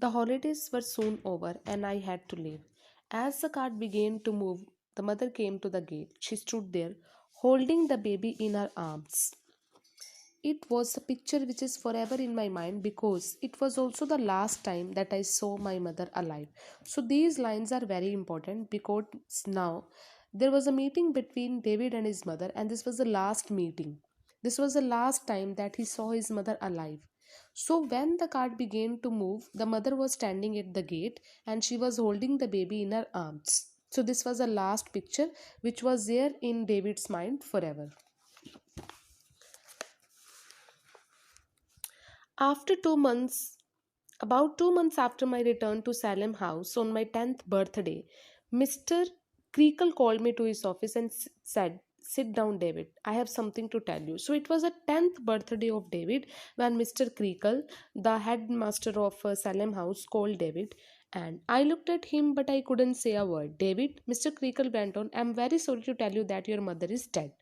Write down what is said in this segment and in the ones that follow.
The holidays were soon over and I had to leave. As the cart began to move, the mother came to the gate. She stood there, holding the baby in her arms. It was a picture which is forever in my mind because it was also the last time that I saw my mother alive. So these lines are very important because now there was a meeting between David and his mother, and this was the last meeting. This was the last time that he saw his mother alive. So when the cart began to move, the mother was standing at the gate and she was holding the baby in her arms. So this was the last picture which was there in David's mind forever. After 2 months, about 2 months after my return to Salem House on my 10th birthday, Mr. Creakle called me to his office and said, "Sit down, David. I have something to tell you." So it was a 10th birthday of David when Mr. Creakle, the headmaster of Salem House, called David. And I looked at him, but I couldn't say a word. "David," Mr. Creakle went on, "I'm very sorry to tell you that your mother is dead."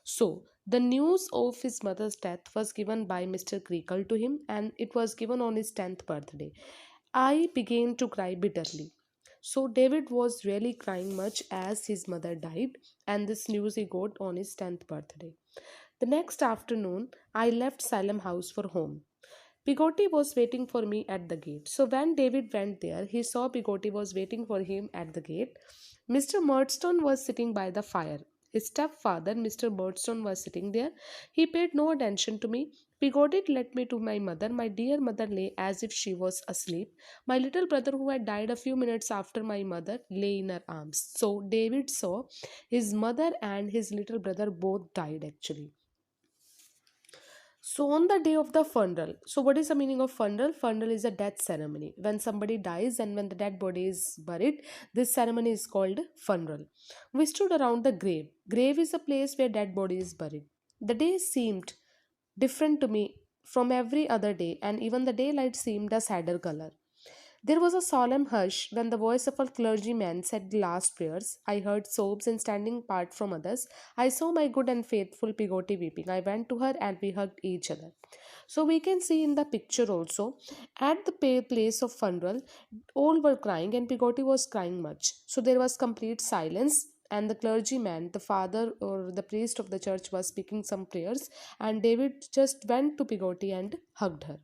So, the news of his mother's death was given by Mr. Creakle to him, and it was given on his 10th birthday. I began to cry bitterly. So, David was really crying much as his mother died, and this news he got on his 10th birthday. The next afternoon, I left Salem House for home. Pigoti was waiting for me at the gate. So when David went there, he saw Pigoti was waiting for him at the gate. Mr. Murdstone was sitting by the fire. His stepfather, Mr. Murdstone, was sitting there. He paid no attention to me. Pigoti led me to my mother. My dear mother lay as if she was asleep. My little brother, who had died a few minutes after my mother, lay in her arms. So David saw his mother and his little brother both died actually. So on the day of the funeral, so what is the meaning of funeral? Funeral is a death ceremony. When somebody dies and when the dead body is buried, this ceremony is called funeral. We stood around the grave. Grave is a place where dead body is buried. The day seemed different to me from every other day, and even the daylight seemed a sadder color. There was a solemn hush when the voice of a clergyman said the last prayers. I heard sobs and standing apart from others. I saw my good and faithful Pigoti weeping. I went to her and we hugged each other. So we can see in the picture also, at the place of funeral, all were crying and Pigoti was crying much. So there was complete silence, and the clergyman, the father or the priest of the church, was speaking some prayers, and David just went to Pigoti and hugged her.